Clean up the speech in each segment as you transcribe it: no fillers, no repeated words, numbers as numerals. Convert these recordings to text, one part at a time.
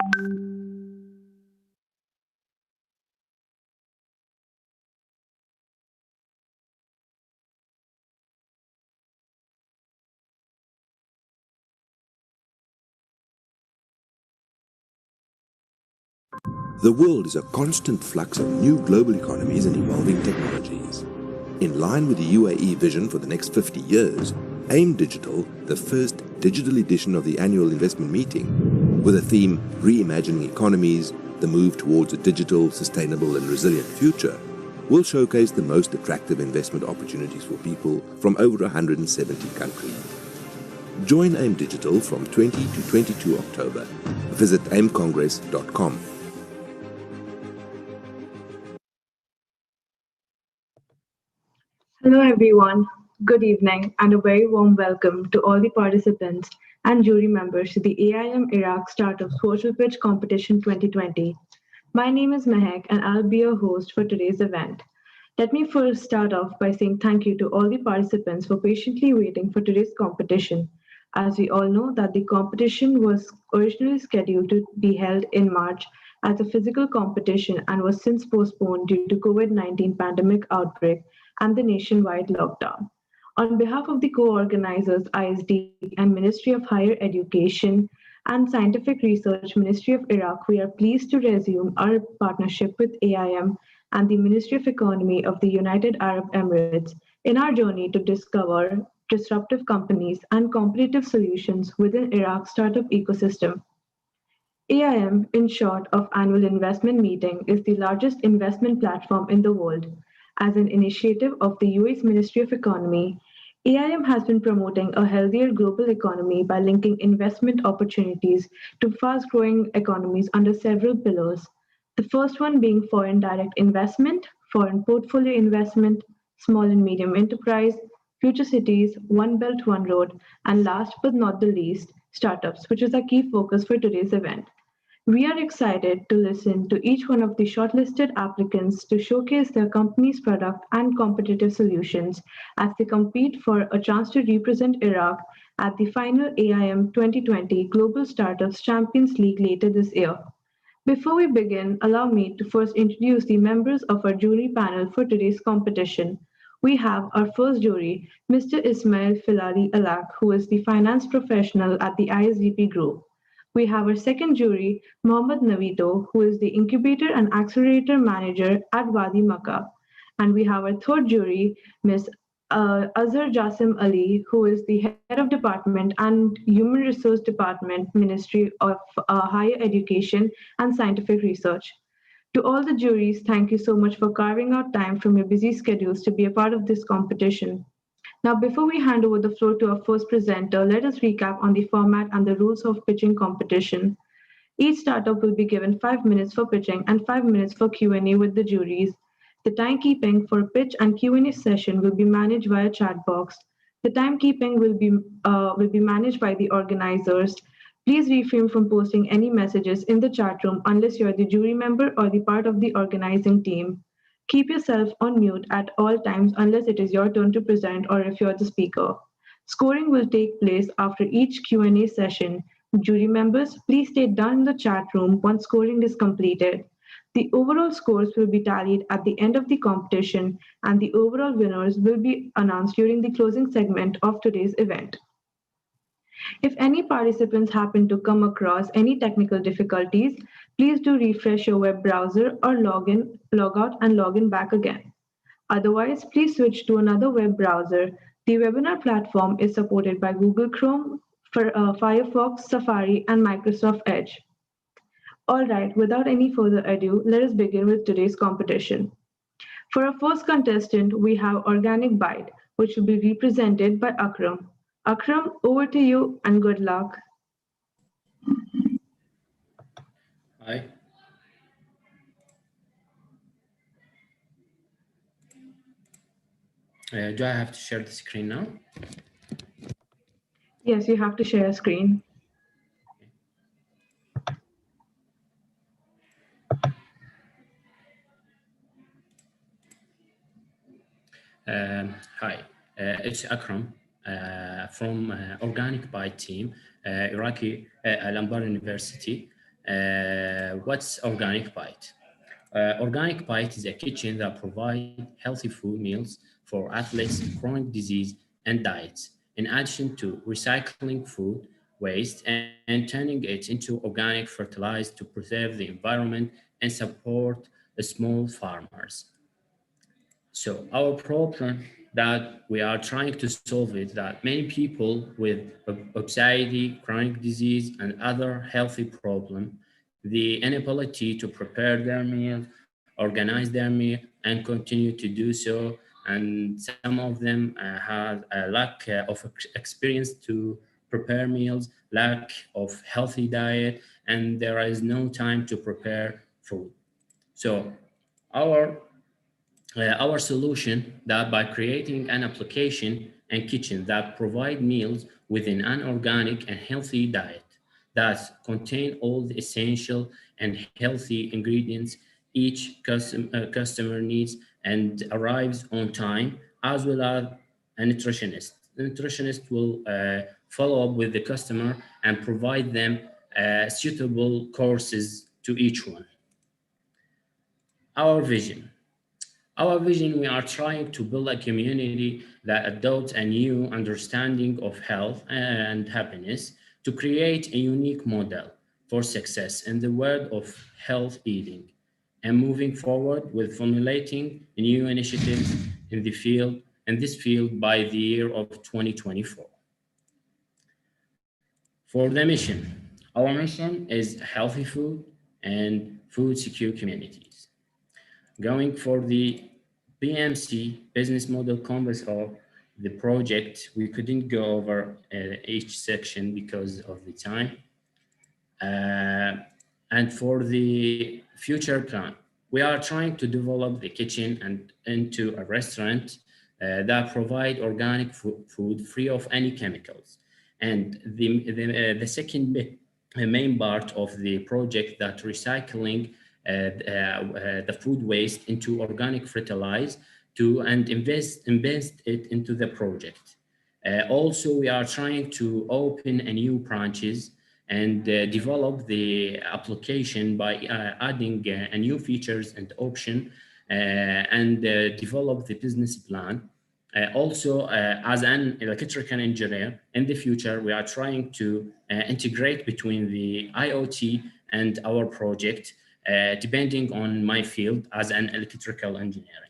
The world is a constant flux of new global economies and evolving technologies. In line with the UAE vision for the next 50 years, AIM Digital, the first digital edition of the annual investment meeting, with a theme Reimagining Economies, the move towards a digital, sustainable and resilient future, will showcase the most attractive investment opportunities for people from over 170 countries. Join AIM Digital from 20 to 22 October. Visit aimcongress.com. Hello everyone, good evening and a very warm welcome to all the participants and jury members to the AIM Iraq Startup Social Pitch Competition 2020. My name is Mehak and I'll be your host for today's event. Let me first start off by saying thank you to all the participants for patiently waiting for today's competition. As we all know that the competition was originally scheduled to be held in March as a physical competition and was since postponed due to COVID-19 pandemic outbreak and the nationwide lockdown. On behalf of the co-organizers, ISD and Ministry of Higher Education and Scientific Research, Ministry of Iraq, we are pleased to resume our partnership with AIM and the Ministry of Economy of the United Arab Emirates in our journey to discover disruptive companies and competitive solutions within Iraq's startup ecosystem. AIM, in short, of Annual Investment Meeting, is the largest investment platform in the world. As an initiative of the UAE's Ministry of Economy, AIM has been promoting a healthier global economy by linking investment opportunities to fast-growing economies under several pillars. The first one being foreign direct investment, foreign portfolio investment, small and medium enterprise, future cities, One Belt, One Road, and last but not the least, startups, which is our key focus for today's event. We are excited to listen to each one of the shortlisted applicants to showcase their company's product and competitive solutions as they compete for a chance to represent Iraq at the final AIM 2020 Global Startups Champions League later this year. Before we begin, allow me to first introduce the members of our jury panel for today's competition. We have our first jury, Mr. Ismail Filari Alak, who is the finance professional at the ISDP Group. We have our second jury, Mohammad Navito, who is the Incubator and Accelerator Manager at Wadi Makkah. And we have our third jury, Ms. Azhar Jasim Ali, who is the Head of Department and Human Resource Department, Ministry of Higher Education and Scientific Research. To all the juries, thank you so much for carving out time from your busy schedules to be a part of this competition. Now, before we hand over the floor to our first presenter, let us recap on the format and the rules of pitching competition. Each startup will be given 5 minutes for pitching and 5 minutes for Q&A with the juries. The timekeeping for pitch and Q&A session will be managed via chat box. The timekeeping will be managed by the organizers. Please refrain from posting any messages in the chat room unless you're the jury member or the part of the organizing team. Keep yourself on mute at all times unless it is your turn to present or if you're the speaker. Scoring will take place after each Q&A session. Jury members, please stay down in the chat room once scoring is completed. The overall scores will be tallied at the end of the competition and the overall winners will be announced during the closing segment of today's event. If any participants happen to come across any technical difficulties, please do refresh your web browser or log in, log out, and log in back again. Otherwise, please switch to another web browser. The webinar platform is supported by Google Chrome, Firefox, Safari, and Microsoft Edge. All right, without any further ado, let us begin with today's competition. For our first contestant, we have Organic Bite, which will be represented by Akram. Akram, over to you and good luck. Hi. Do I have to share the screen now? Yes, you have to share a screen. Hi, it's Akram from Organic Bite team, Iraqi Al Anbar University. What's Organic Bite? Organic Bite is a kitchen that provides healthy food meals for athletes, chronic disease, and diets, in addition to recycling food waste and turning it into organic fertilizer to preserve the environment and support the small farmers. So our problem that we are trying to solve is that many people with obesity, chronic disease, and other healthy problems, the inability to prepare their meals, organize their meal, and continue to do so. And some of them have a lack of experience to prepare meals, lack of healthy diet, and there is no time to prepare food. So our our solution that by creating an application and kitchen that provide meals within an organic and healthy diet that contain all the essential and healthy ingredients each customer needs and arrives on time, as well as a nutritionist. The nutritionist will follow up with the customer and provide them suitable courses to each one. Our vision. Our vision, we are trying to build a community that adopts a new understanding of health and happiness to create a unique model for success in the world of health eating and moving forward with formulating new initiatives in this field by the year of 2024. For the mission, our mission is healthy food and food secure communities. Going for the BMC, Business Model Compass of the project, we couldn't go over each section because of the time. And for the future plan, we are trying to develop the kitchen and into a restaurant that provide organic food free of any chemicals. And the second main part of the project that recycling the food waste into organic fertilizer and invest it into the project. Also, we are trying to open a new branches and develop the application by adding a new features and option and develop the business plan. Also, as an electrical engineer, in the future, we are trying to integrate between the IoT and our project, depending on my field as an electrical engineering.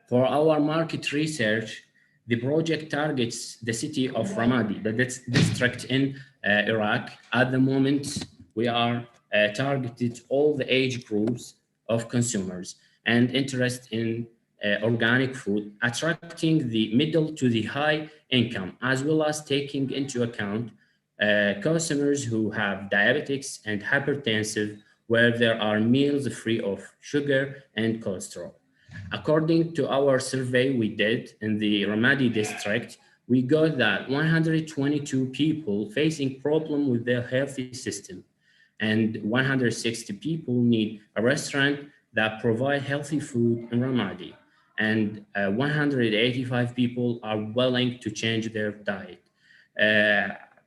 For our market research, the project targets the city of Ramadi, the district in Iraq. At the moment, we are targeted all the age groups of consumers and interest in organic food, attracting the middle to the high income, as well as taking into account customers who have diabetics and hypertensive, where there are meals free of sugar and cholesterol. According to our survey we did in the Ramadi district, we got that 122 people facing problem with their healthy system, and 160 people need a restaurant that provide healthy food in Ramadi, and 185 people are willing to change their diet.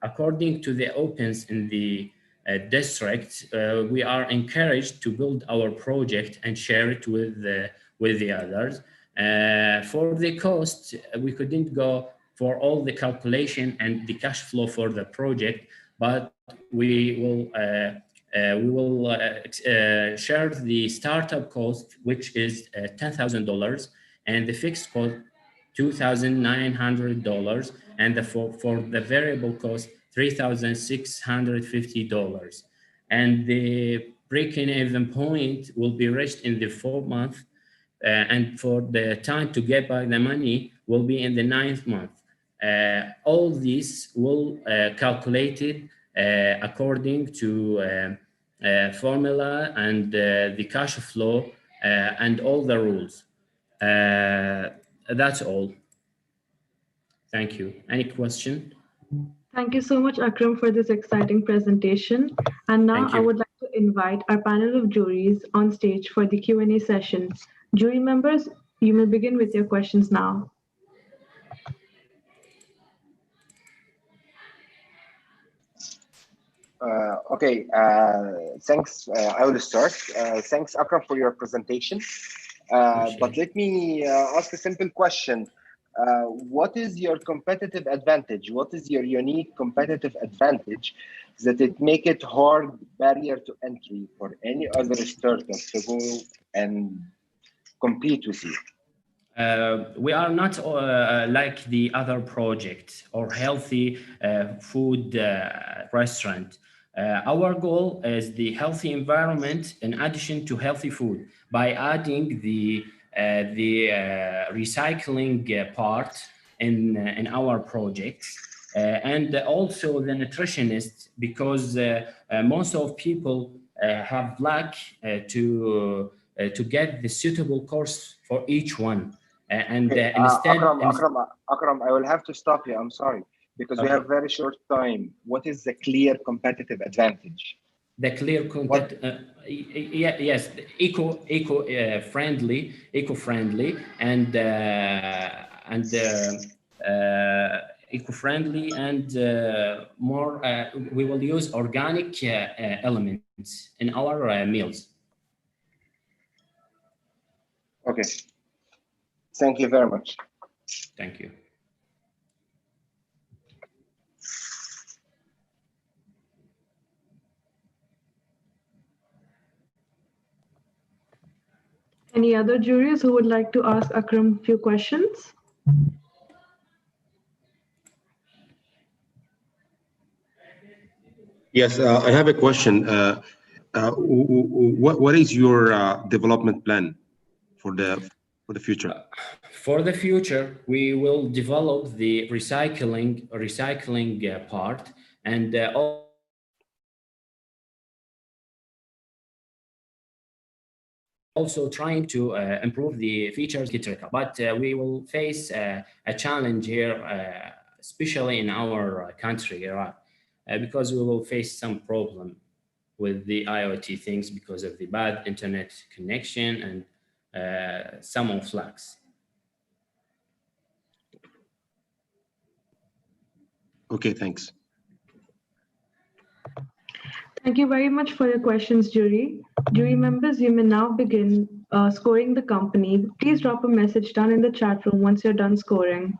According to the opens in the district, we are encouraged to build our project and share it with the others. For the cost, we couldn't go for all the calculation and the cash flow for the project, but we will share the startup cost, which is $10,000, and the fixed cost $2,900, and for the variable cost $3,650. And the break-even point will be reached in the 4th month, and for the time to get back the money will be in the 9th month. All these will calculated according to formula and the cash flow and all the rules. That's all. Thank you. Any question? Thank you so much, Akram, for this exciting presentation. And now I would like to invite our panel of juries on stage for the Q&A session. Jury members, you may begin with your questions now. Okay, thanks. I will start. Thanks, Akram, for your presentation. But let me ask a simple question. What is your competitive advantage? What is your unique competitive advantage that it make it hard barrier to entry for any other startup to go and compete with you? We are not like the other projects or healthy food restaurant. Our goal is the healthy environment in addition to healthy food by adding the recycling part in our projects and also the nutritionist because most of people have lack to get the suitable course for each one. Okay, Akram, I will have to stop you. I'm sorry, because we have very short time. What is the clear competitive advantage? The clear yes, eco-friendly, and eco-friendly and more. We will use organic elements in our meals. Okay. Thank you very much. Thank you. Any other jurors who would like to ask Akram a few questions? Yes, I have a question. What is your development plan for the future? For the future, we will develop the recycling part and also trying to improve the features, but we will face a challenge here, especially in our country, Iraq, because we will face some problem with the IoT things because of the bad internet connection and some of flags. Okay, thanks. Thank you very much for your questions, jury. Jury members, you may now begin scoring the company. Please drop a message down in the chat room once you're done scoring.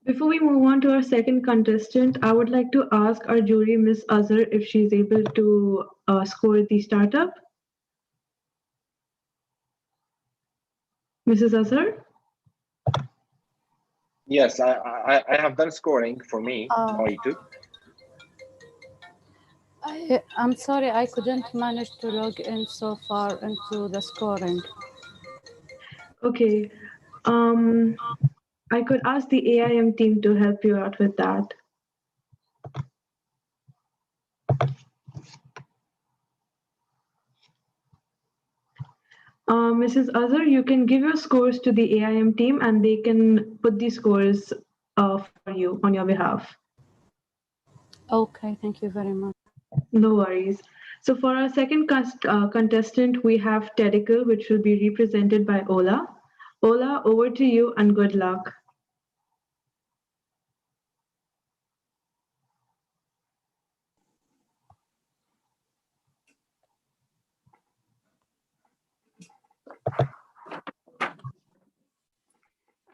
Before we move on to our second contestant, I would like to ask our jury, Ms. Azhar, if she's able to score the startup. Mrs. Azhar? Yes, I have done scoring for me. How are you too? I'm sorry, I couldn't manage to log in so far into the scoring. Okay. I could ask the AIM team to help you out with that. Mrs. Azhar, you can give your scores to the AIM team and they can put these scores for you on your behalf. Okay, thank you very much. No worries. So for our second contestant, we have Tedical, which will be represented by Ola. Ola, over to you and good luck.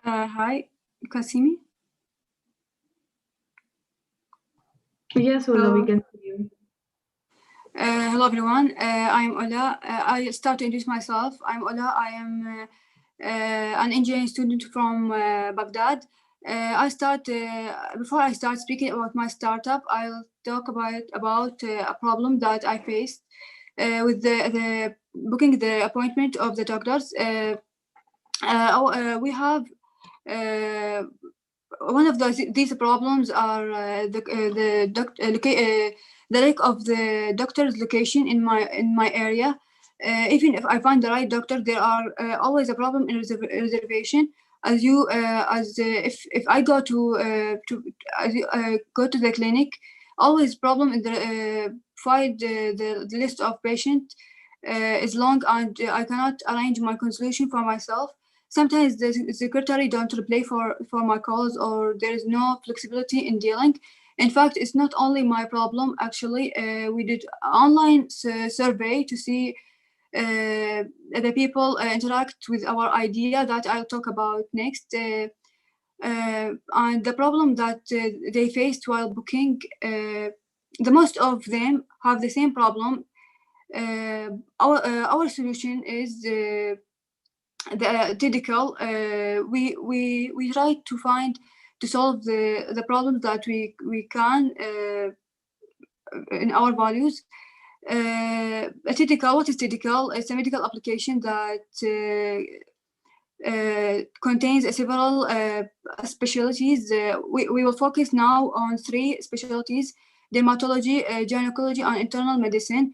Hi, you can see me? Yes, Ola, we Hello. can see you. Hello, everyone. I'm Ola. I start to introduce myself. I'm Ola. I am an engineering student from Baghdad. Before I start speaking about my startup, I'll talk about a problem that I faced with the booking the appointment of the doctors. We have one of these problems are the lack of the doctor's location in my area. Even if I find the right doctor, there are always a problem in reservation. If I go to go to the clinic, always problem in the find the list of patients is long, and I cannot arrange my consultation for myself. Sometimes the secretary don't reply for my calls, or there is no flexibility in dealing. In fact, it's not only my problem. Actually, we did online survey to see the people interact with our idea that I'll talk about next. And the problem that they faced while booking, the most of them have the same problem. Our solution is the Tedical. We try to solve the problems that we can in our values. Tedical, what is Tedical? It's a medical application that contains several specialties. We will focus now on 3 specialties: dermatology, gynecology, and internal medicine.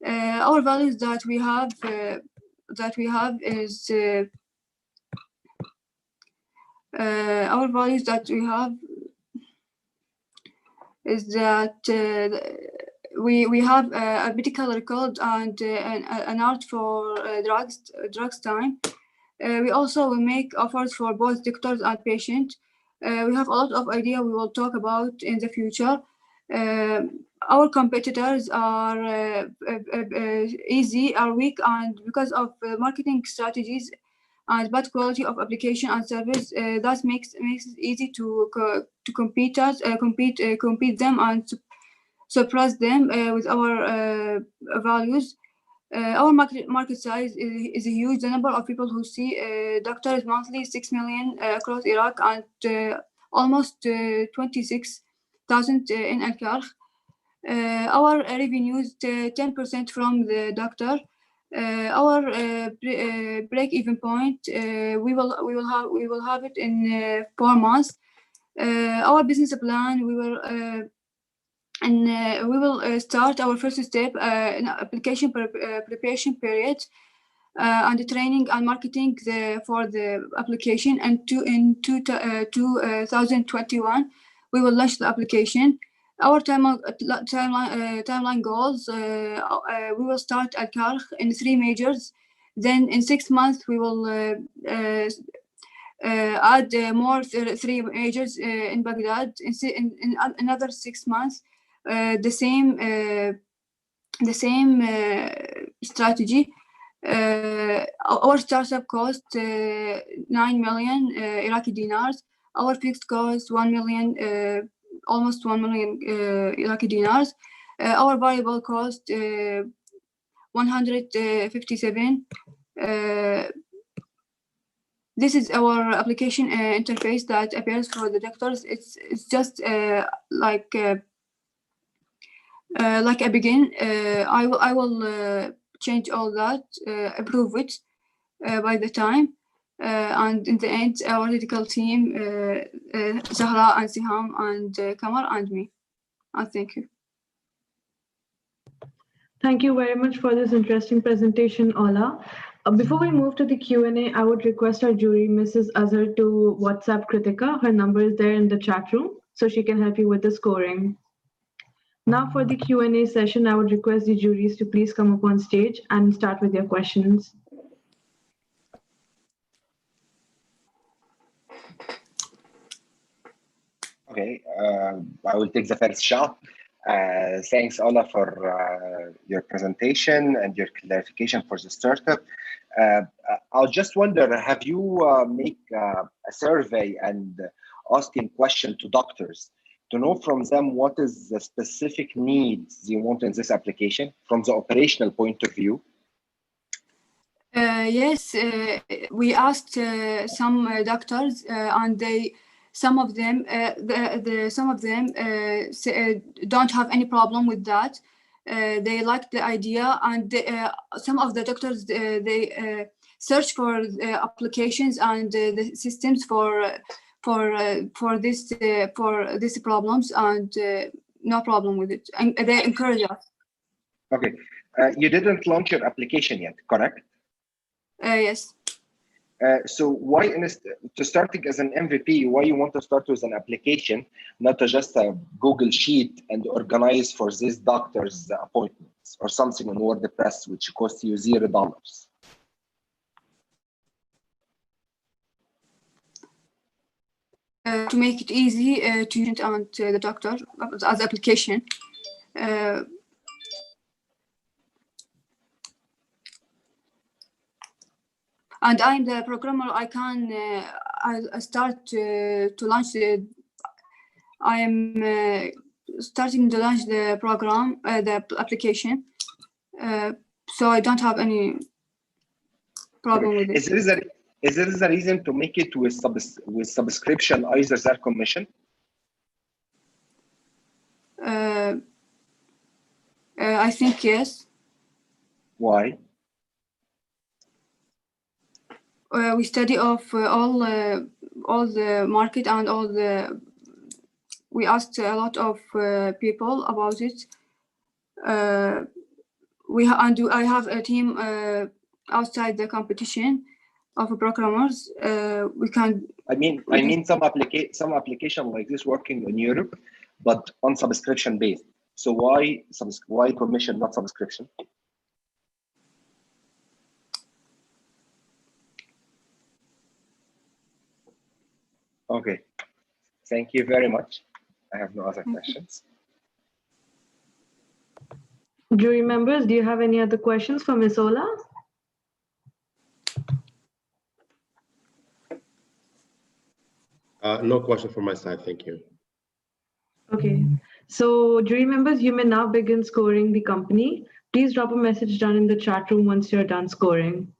Our values that we have is our values that we have is that we have a medical record and an art for drugs time. We also make offers for both doctors and patients. We have a lot of idea we will talk about in the future. Our competitors are weak, and because of marketing strategies and bad quality of application and service, that makes it easy to compete them and surprise them with our values. Our market size is huge. The number of people who see doctors monthly, 6 million across Iraq, and almost 26,000 in Al-Karkh. Our revenues 10% from the doctor. Our break-even point we will have it in 4 months. Our business plan we will start our first step in application preparation period and the training and marketing for the application. And in 2021 we will launch the application. Our timeline goals: we will start Al-Karkh in 3 majors. Then in 6 months we will add more 3 majors in Baghdad. In another 6 months, the same strategy. Our startup cost 9 million Iraqi dinars. Our fixed cost 1 million, almost 1 million Iraqi dinars. Our variable cost 157. This is our application interface that appears for the doctors. It's just like a begin. I will change all that, improve it by the time. And in the end, our medical team, Zahra and Siham and Kamar and me. And thank you. Thank you very much for this interesting presentation, Ola. Before we move to the Q&A, I would request our jury, Mrs. Azhar, to WhatsApp Kritika. Her number is there in the chat room, so she can help you with the scoring. Now for the Q&A session, I would request the juries to please come up on stage and start with your questions. Okay, I will take the first shot. Thanks, Ola, for your presentation and your clarification for the startup. I'll just wonder, have you make a survey and asking question to doctors to know from them what is the specific needs you want in this application from the operational point of view? Yes, we asked some doctors, and some of them don't have any problem with that. They like the idea, and some of the doctors they search for applications and the systems for these problems, and no problem with it. And they encourage us. Okay, you didn't launch your application yet, correct? Yes. So why, to starting as an MVP, why you want to start with an application, not just a Google sheet and organize for these doctors' appointments or something on WordPress, which costs you $0? To make it easy to use on to the doctor as application. And I'm the programmer. I can I start to launch the. I am starting to launch the program, the application. So I don't have any problem with it. Is there a reason to make it with subscription, either their commission? I think yes. Why? We study of all the market and all the. We asked a lot of people about it. I have a team outside the competition of programmers. We can. I mean some application like this working in Europe, but on subscription based. So why commission, not subscription? Okay, thank you very much. I have no other questions. Jury members, do you have any other questions for Ms. Ola? No question from my side, thank you. Okay, so jury members, you may now begin scoring the company. Please drop a message down in the chat room once you're done scoring.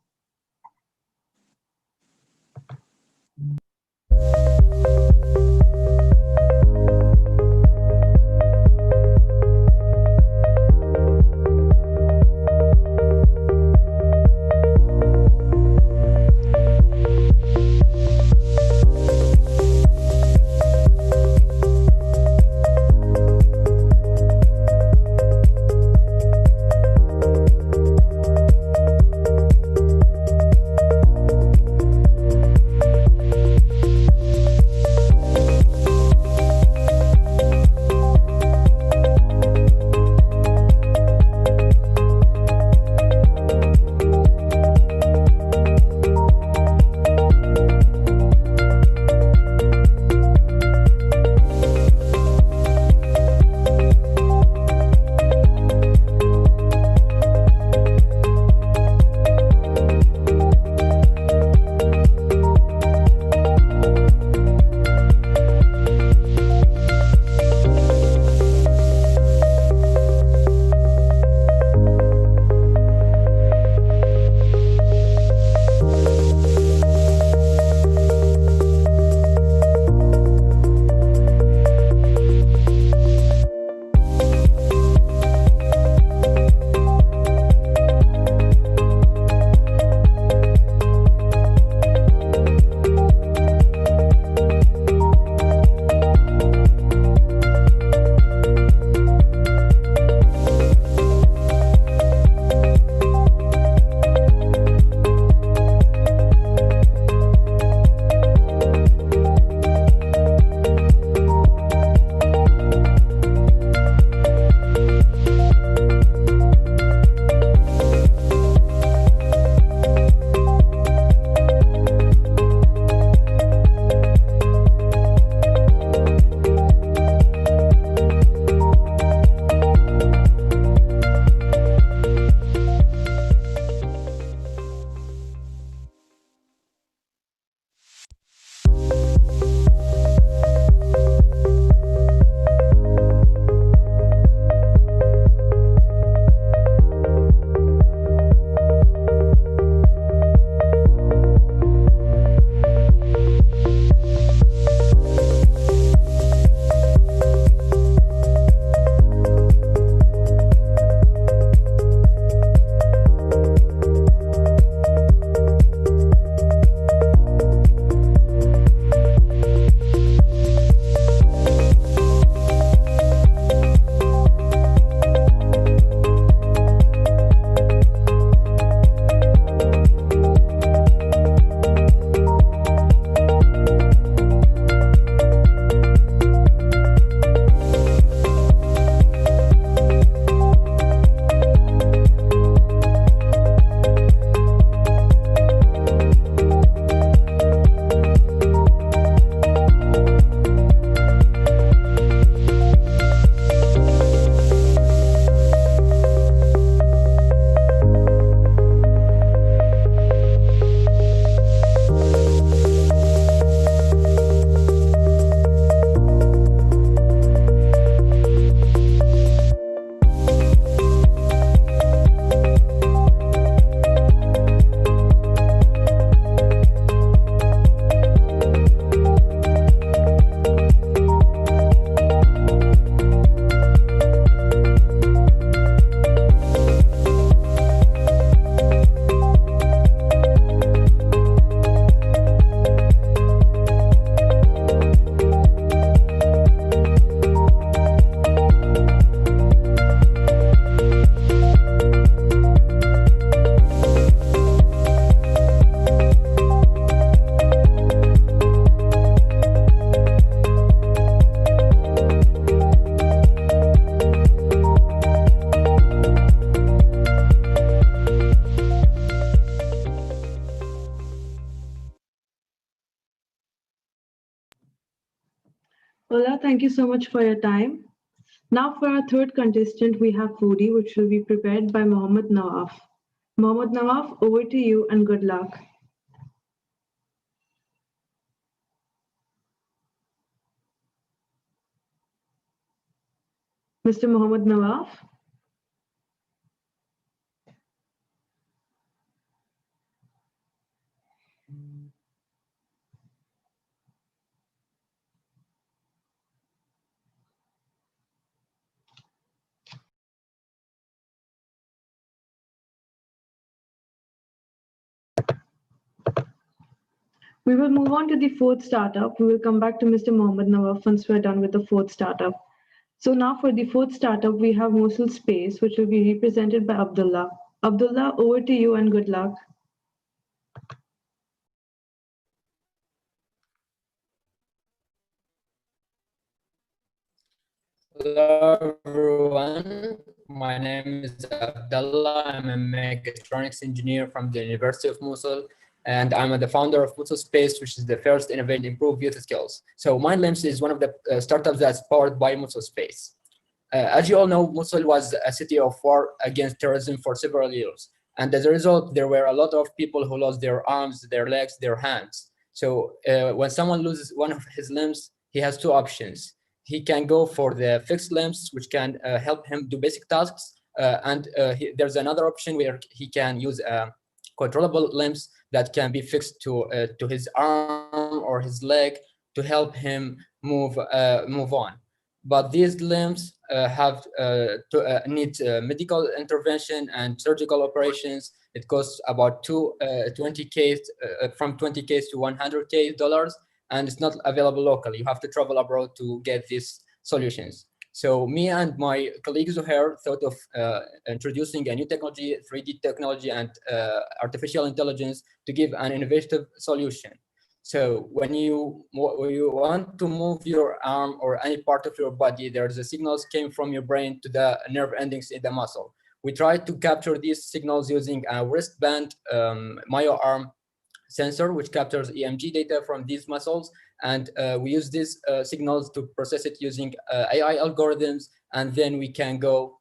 Ola, thank you so much for your time. Now for our third contestant, we have foodie, which will be prepared by Mohammad Nawaf. Mohammad Nawaf, over to you and good luck. Mr. Mohammad Nawaf? We will move on to the fourth startup. We will come back to Mr. Mohammad Nawaf once we're done with the fourth startup. So now for the fourth startup, we have Mosul Space, which will be represented by Abdullah. Abdullah, over to you and good luck. Hello everyone, my name is Abdullah. I'm a mechatronics engineer from the University of Mosul, and I'm the founder of Mosul Space, which is the first innovative to improve youth skills. So MindLimps is one of the startups that's powered by Mosul Space. As you all know, Mosul was a city of war against terrorism for several years. And as a result, there were a lot of people who lost their arms, their legs, their hands. So when someone loses one of his limbs, he has two options. He can go for the fixed limbs, which can help him do basic tasks. There's another option where he can use controllable limbs that can be fixed to his arm or his leg to help him move on. But these limbs need medical intervention and surgical operations. It costs about $20K from $20K to $100K, and it's not available locally. You have to travel abroad to get these solutions. So me and my colleague Zuhair thought of introducing a new technology, 3D technology and artificial intelligence to give an innovative solution. So when you want to move your arm or any part of your body, there's a signals came from your brain to the nerve endings in the muscle. We try to capture these signals using a wristband myoarm sensor, which captures EMG data from these muscles. And we use these signals to process it using AI algorithms. And then we can go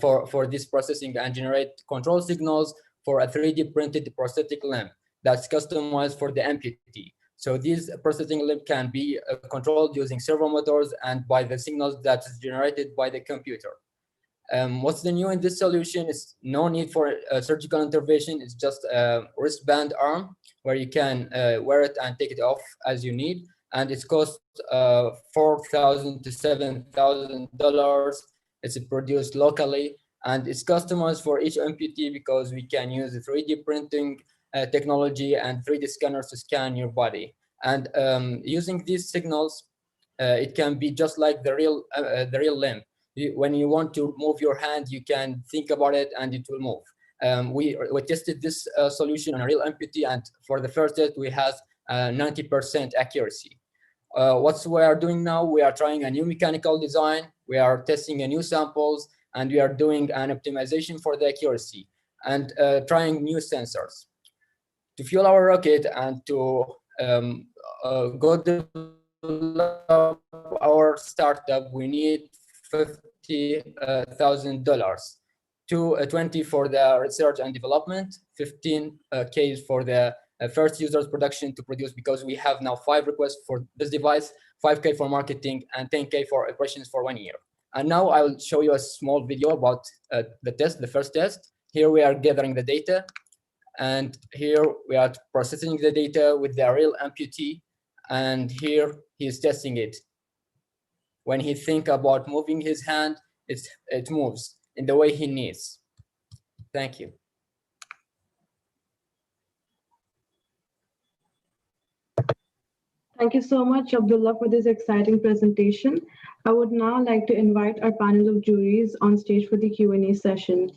for this processing and generate control signals for a 3D printed prosthetic limb that's customized for the amputee. So this processing limb can be controlled using servo motors and by the signals that's generated by the computer. What's the new in this solution is no need for surgical intervention. It's just a wristband arm where you can wear it and take it off as you need. And it costs $4,000 to $7,000. It's produced locally and it's customized for each amputee because we can use 3D printing technology and 3D scanners to scan your body. And using these signals, it can be just like the real limb. When you want to move your hand, you can think about it and it will move. We tested this solution on a real amputee, and for the first test, we had 90% accuracy. What we are doing now, we are trying a new mechanical design, we are testing a new samples, and we are doing an optimization for the accuracy, and trying new sensors. To fuel our rocket and to go develop our startup, we need $50,000. $20 for the research and development, $15K for the first users production to produce, because we have now 5 requests for this device, $5K for marketing, and $10K for operations for 1 year. And now I will show you a small video about the first test. Here we are gathering the data, and here we are processing the data with the real amputee, and here he is testing it. When he thinks about moving his hand, it moves in the way he needs. Thank you. Thank you so much, Abdullah, for this exciting presentation. I would now like to invite our panel of juries on stage for the Q&A session.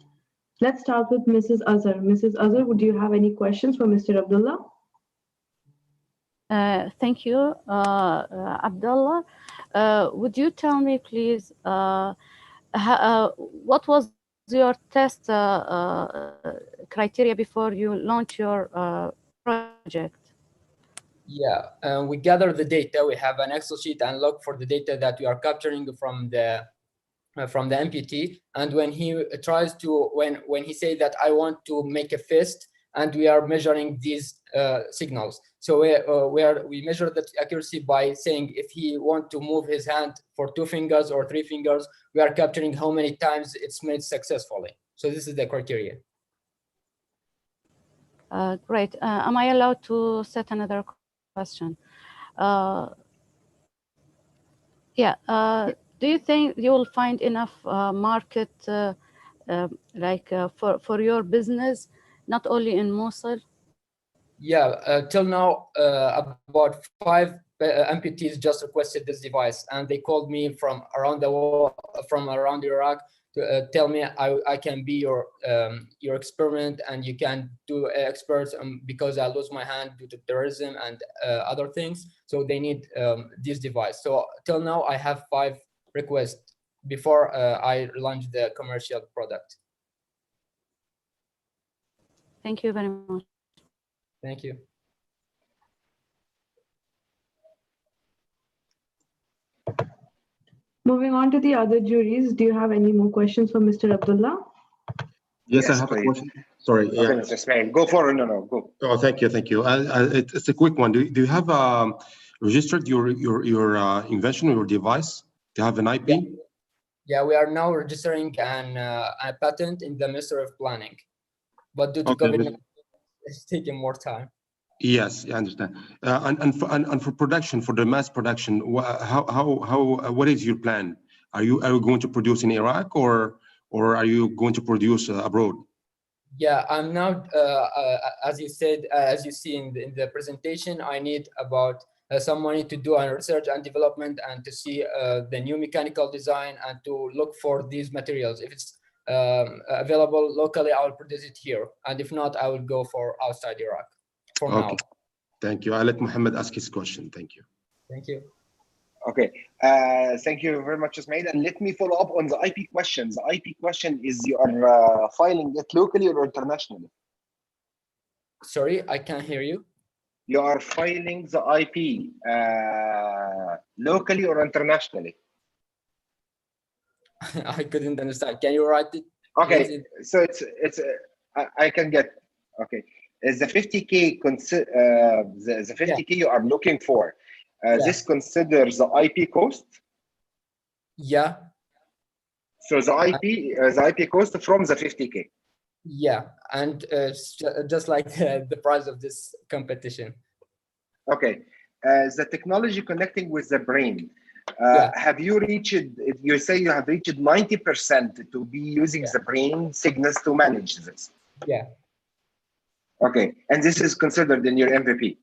Let's start with Mrs. Azhar. Mrs. Azhar, would you have any questions for Mr. Abdullah? Thank you, Abdullah. Would you tell me, please, what was your test criteria before you launch your project? Yeah, we gather the data. We have an Excel sheet and look for the data that we are capturing from the MPT. And when he tries to, when he says that I want to make a fist, and we are measuring these signals. So we measure the accuracy by saying if he want to move his hand for 2 fingers or 3 fingers, we are capturing how many times it's made successfully. So this is the criteria. Great. Am I allowed to set another question? Do you think you will find enough market for your business, not only in Mosul? Yeah, till now, about 5 MPTs just requested this device, and they called me from around the world, from around Iraq, to tell me I can be your experiment, and you can do experts because I lose my hand due to terrorism and other things. So they need this device. So till now, I have 5 requests before I launch the commercial product. Thank you very much. Thank you. Moving on to the other juries, do you have any more questions for Mr. Abdullah? Yes, I Yes, have a please. question. Sorry. Okay, Yeah. Mr. Ismail, go for it. No, go. Oh, thank you. It's a quick one. Do you have registered your invention or your device? Do you have an IP? Yeah, we are now registering a patent in the Ministry of Planning, but due to Okay, COVID-19, it's taking more time. Yes, I understand. And for production, for the mass production, what is your plan? Are you going to produce in Iraq or are you going to produce abroad? Yeah, I'm now, as you said, as you see in the presentation, I need about some money to do research and development and to see the new mechanical design and to look for these materials. If it's available locally, I will produce it here. And if not, I will go for outside Iraq for now. Thank you. I'll let Mohammed ask his question. Thank you. Thank you. Okay, thank you very much, Ismail. And let me follow up on the IP questions. The IP question is you are filing it locally or internationally? Sorry, I can't hear you. You are filing the IP locally or internationally? I couldn't understand. Can you write it? Okay, so it's I can get, okay. Is the 50K, the 50K you are looking for, this considers the IP cost? Yeah. So the IP cost from the 50K? Yeah, and just like the price of this competition. Okay, the technology connecting with the brain, have you reached, you say you have reached 90% to be using the brain signals to manage this? Yeah. Okay, and this is considered in your MVP?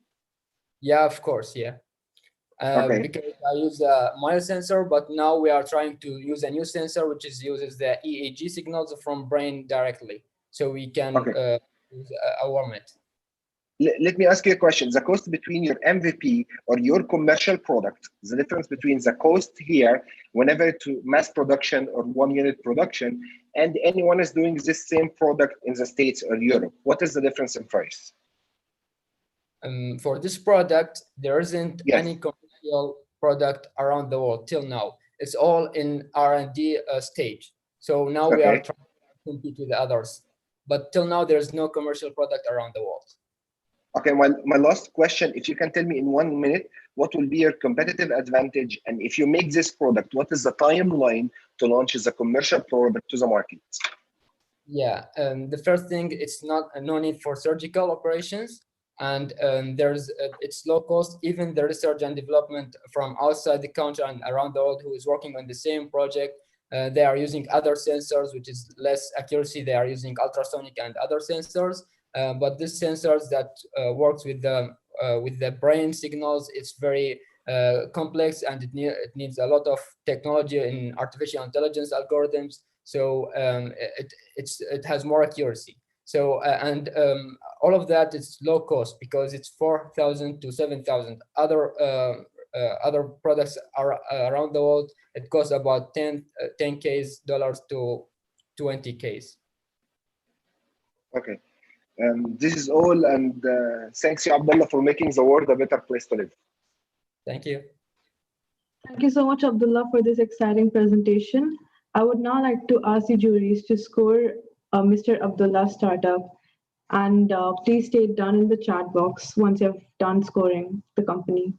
Yeah, of course, yeah. Because I use a mild sensor, but now we are trying to use a new sensor which uses the EEG signals from brain directly, so we can alarm it. Let me ask you a question. The cost between your MVP or your commercial product, the difference between the cost here, whenever to mass production or 1 unit production, and anyone is doing this same product in the States or Europe, what is the difference in price? For this product, there isn't any commercial product around the world till now. It's all in R&D stage. So now we are trying to compete with the others. But till now, there's no commercial product around the world. Okay, my last question, if you can tell me in 1 minute, what will be your competitive advantage? And if you make this product, what is the timeline to launch as a commercial product to the market? Yeah, the first thing, it's no need for surgical operations. And it's low cost. Even the research and development from outside the country and around the world who is working on the same project, they are using other sensors, which is less accuracy. They are using ultrasonic and other sensors. But these sensors that works with the brain signals, it's very complex, and it needs a lot of technology in artificial intelligence algorithms. So it has more accuracy. So all of that is low cost because it's 4,000 to 7,000. Other products are around the world. It costs about $10K to $20K. Okay. This is all, and thanks you, Abdullah, for making the world a better place to live. Thank you. Thank you so much, Abdullah, for this exciting presentation. I would now like to ask the juries to score Mr. Abdullah's startup. And please state done in the chat box once you've done scoring the company.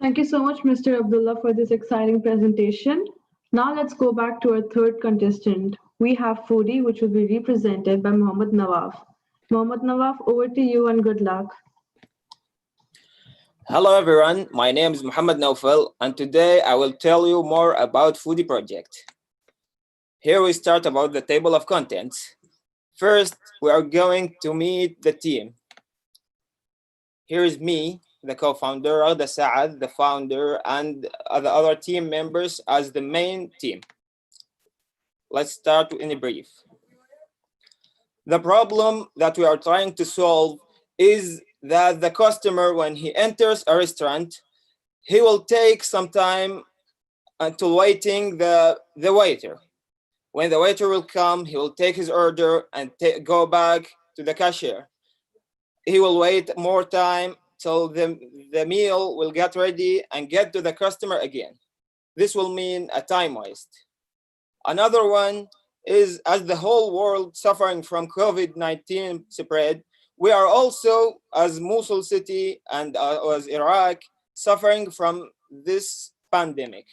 Thank you so much, Mr. Abdullah, for this exciting presentation. Now let's go back to our third contestant. We have Foodie, which will be represented by Mohammad Nawaf. Mohammad Nawaf, over to you and good luck. Hello everyone, my name is Muhammad Naufal, and today I will tell you more about Foodie project. Here we start about the table of contents. First, we are going to meet the team. Here is me, the co-founder, Ragda Saad, the founder, and the other team members as the main team. Let's start in a brief. The problem that we are trying to solve is that the customer, when he enters a restaurant, he will take some time until waiting the waiter. When the waiter will come, he will take his order and go back to the cashier. He will wait more time till the meal will get ready and get to the customer again. This will mean a time waste. Another one is, as the whole world suffering from COVID-19 spread, we are also, as Mosul city and as Iraq, suffering from this pandemic.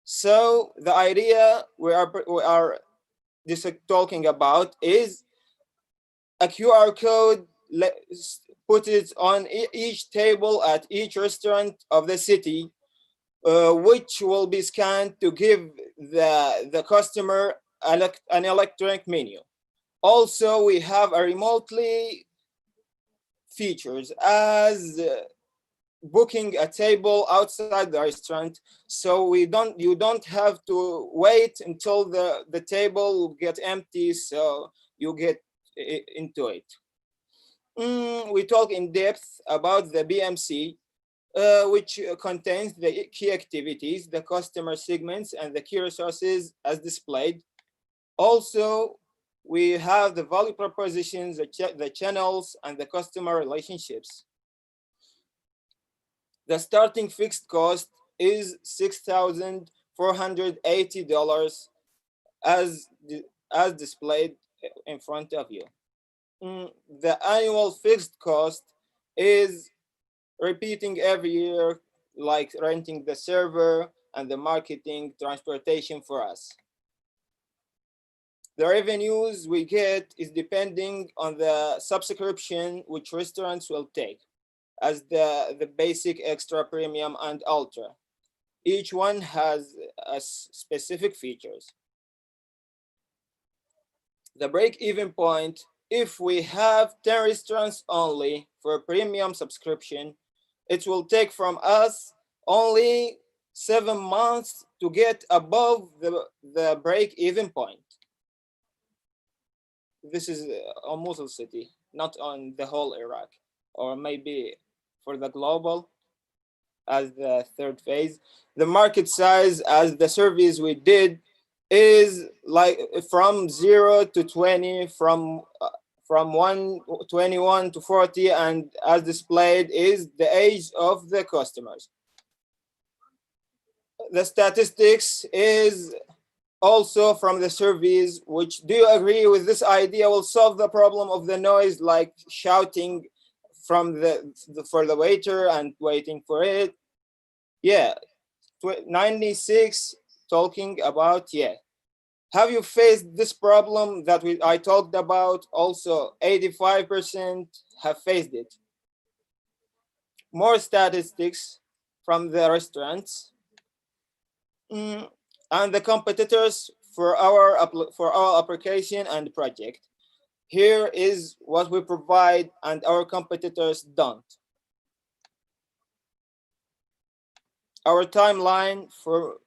So the idea we are talking about is a QR code, put it on each table at each restaurant of the city, which will be scanned to give the customer an electronic menu. Also, we have a remotely features as booking a table outside the restaurant, so you don't have to wait until the table will get empty, so you get into it. We talk in depth about the BMC, which contains the key activities, the customer segments, and the key resources as displayed. Also, we have the value propositions, the channels, and the customer relationships. The starting fixed cost is $6,480 as displayed in front of you. The annual fixed cost is repeating every year, like renting the server and the marketing transportation for us. The revenues we get is depending on the subscription which restaurants will take, as the basic, extra, premium, and ultra. Each one has specific features. The break-even point, if we have 10 restaurants only for a premium subscription, it will take from us only 7 months to get above the break-even point. This is on Mosul city, not on the whole Iraq, or maybe for the global as the third phase. The market size, as the surveys we did, is like from 0 to 20, from 21 to 40, and as displayed is the age of the customers. The statistics is also from the surveys, which do you agree with this idea will solve the problem of the noise, like shouting from for the waiter and waiting for it? Yeah, 96 talking about, yeah. Have you faced this problem that I talked about? Also, 85% have faced it. More statistics from the restaurants. And the competitors for our application and project. Here is what we provide and our competitors don't. Our timeline for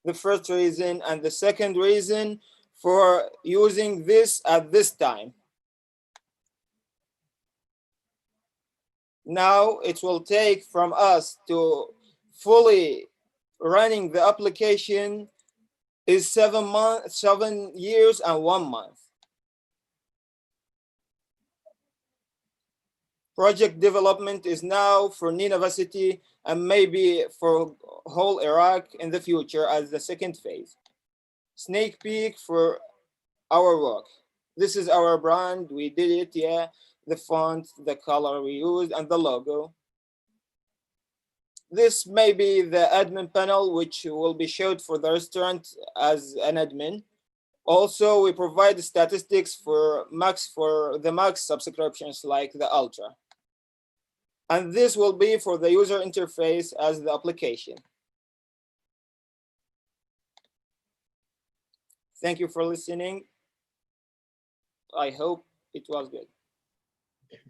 the first reason and the second reason for using this at this time. Now it will take from us to fully running the application is 7 years and 1 month. Project development is now for Nineveh city and maybe for whole Iraq in the future as the second phase. Sneak peek for our work. This is our brand, we did it, yeah. The font, the color we used, and the logo. This may be the admin panel, which will be showed for the restaurant as an admin. Also, we provide statistics for the max subscriptions like the Ultra. And this will be for the user interface as the application. Thank you for listening. I hope it was good.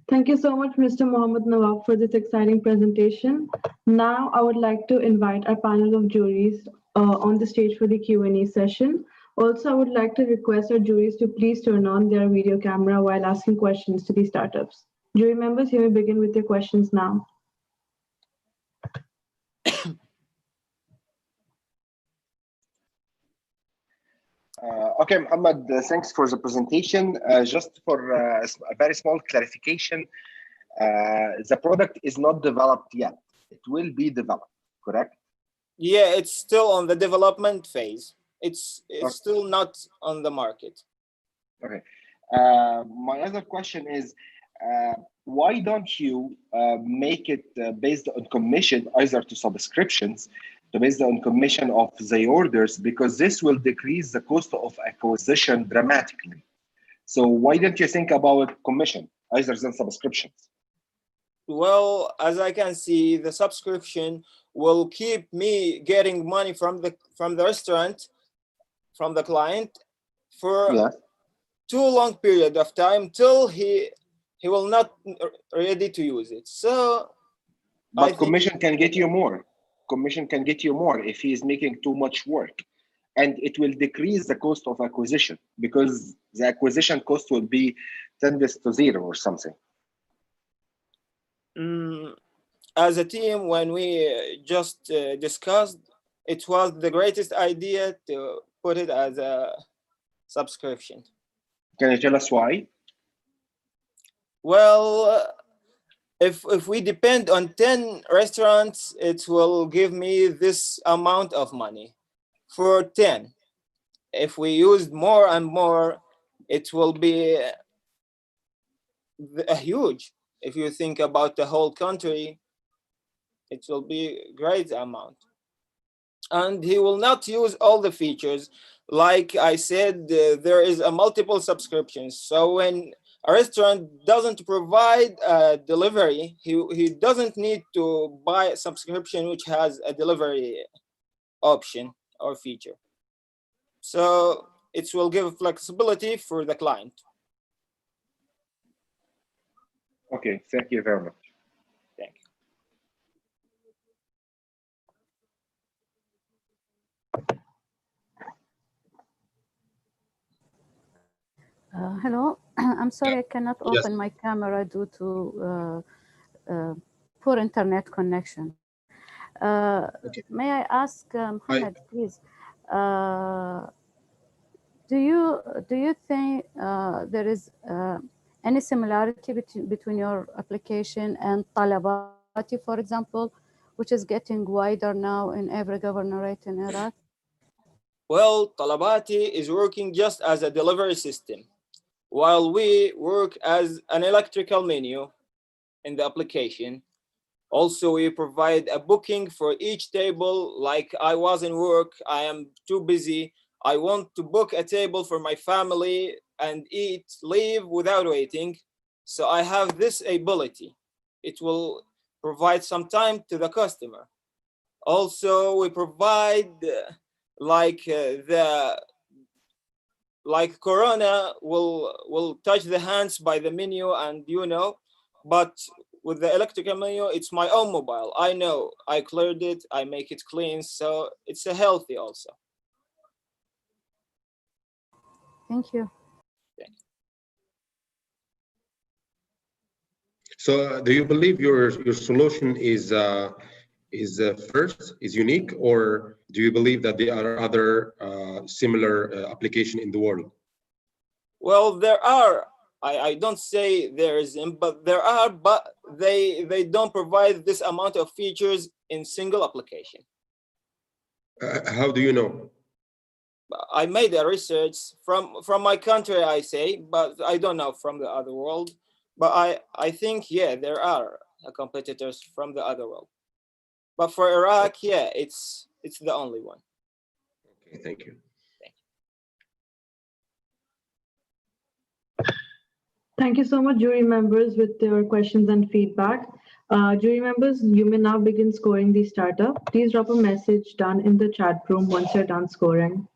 Thank you so much, Mr. Mohammed Nawab, for this exciting presentation. Now, I would like to invite our panel of juries on the stage for the Q&A session. Also, I would like to request our juries to please turn on their video camera while asking questions to the startups. Jury members, you may begin with your questions now. Okay, Muhammad, thanks for the presentation. Just for a very small clarification, the product is not developed yet. It will be developed, correct? Yeah, it's still on the development phase. It's still not on the market. Okay. My other question is, why don't you make it based on commission, either to subscriptions, based on commission of the orders, because this will decrease the cost of acquisition dramatically. So why don't you think about commission, either than subscriptions? Well, as I can see, the subscription will keep me getting money from the restaurant, from the client, for too long period of time till he will not ready to use it. So, but commission can get you more. Commission can get you more if he is making too much work, and it will decrease the cost of acquisition because the acquisition cost will be tends to zero or something. As a team, when we just discussed, it was the greatest idea to put it as a subscription. Can you tell us why? Well, if we depend on 10 restaurants, it will give me this amount of money for 10. If we use more and more, it will be a huge. If you think about the whole country, it will be a great amount. And he will not use all the features. Like I said, there is a multiple subscriptions. So when a restaurant doesn't provide delivery, he doesn't need to buy a subscription which has a delivery option or feature. So it will give flexibility for the client. Okay, thank you very much. Thank you. Hello, I'm sorry I cannot open my camera due to poor internet connection. May I ask Mohammed, please, do you think there is any similarity between your application and Talabati, for example, which is getting wider now in every governorate in Iraq? Well, Talabati is working just as a delivery system, while we work as an electrical menu in the application. Also, we provide a booking for each table. Like I was in work, I am too busy, I want to book a table for my family and leave without waiting. So I have this ability. It will provide some time to the customer. Also, we provide like Corona will touch the hands by the menu, and but with the electrical menu, it's my own mobile. I know I cleared it, I make it clean, so it's a healthy also. Thank you. So, do you believe your solution is first, is unique, or do you believe that there are other similar application in the world? Well, there are. I don't say there isn't, but there are. But they don't provide this amount of features in single application. How do you know? I made a research from my country, I say, but I don't know from the other world. But I think, yeah, there are competitors from the other world. But for Iraq, yeah, it's the only one. Okay, thank you. Thank you so much, jury members, with your questions and feedback. Jury members, you may now begin scoring the startup. Please drop a message done in the chat room once you're done scoring.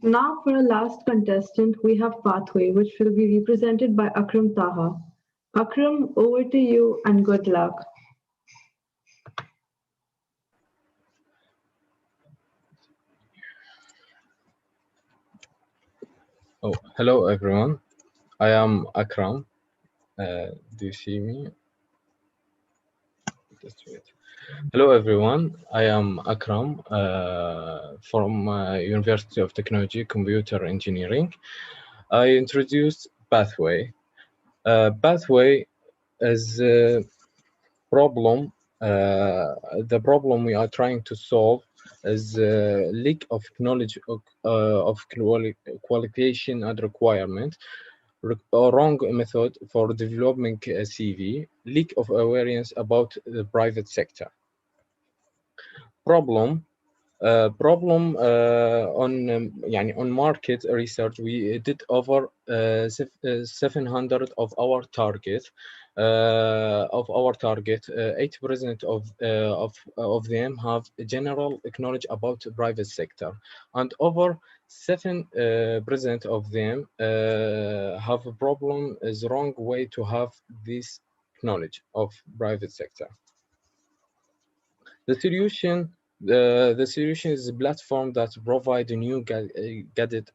Now for our last contestant, we have Pathway, which will be represented by Akram Taha. Akram, over to you and good luck. Oh, hello everyone. I am Akram. Do you see me? Just wait. Hello everyone. I am Akram from University of Technology, Computer Engineering. I introduced Pathway. Pathway is a problem. The problem we are trying to solve is lack of knowledge of qualification and requirement, a wrong method for developing a CV, lack of awareness about the private sector. Problem on market research. We did over 700 of our target. 80% of them have general knowledge about the private sector, and over 7% of them have a problem, is wrong way to have this knowledge of private sector. The solution is a platform that provides a new guided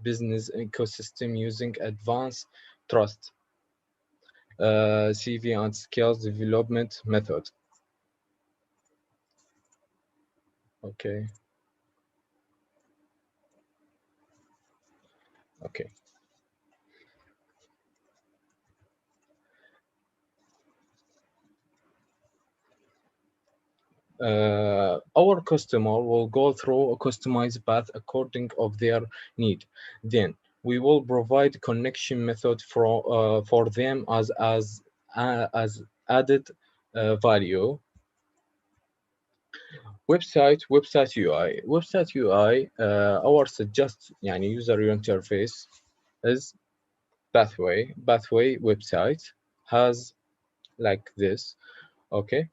business ecosystem using advanced trust, CV and skills development method. Okay. Okay. Our customer will go through a customized path according of their need. Then we will provide connection method for them as added value. Website UI. Website UI, our user interface is Pathway website has like this. Okay.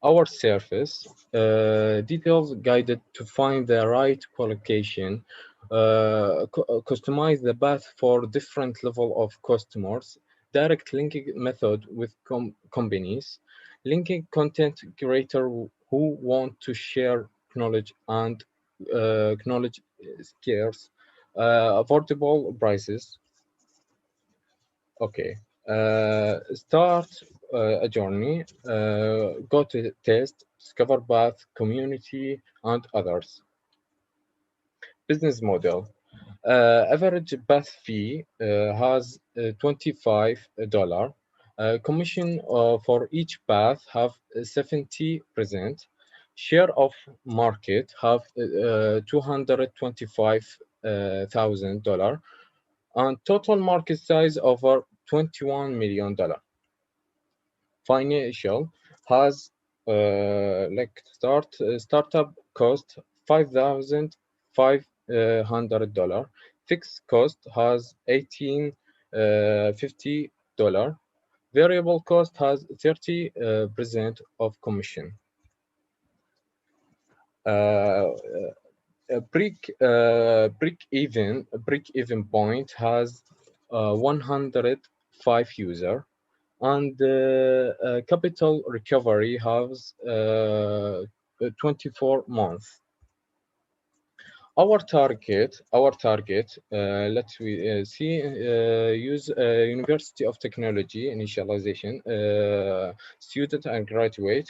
Our service, details guided to find the right qualification, customize the path for different level of customers, direct linking method with companies, linking content creator who want to share knowledge and knowledge scarce, affordable prices. Okay, start a journey, go to test, discover path, community, and others. Business model. Average path fee has $25. Commission for each path have 70%. Share of market have $225,000, and total market size over $21 million. Financial has startup cost $5,500. Fixed cost has $1,850. Variable cost has 30% of commission. Break even point has 105 user, and capital recovery has 24 months. Our target. Let's see. Use University of Technology initialization student and graduate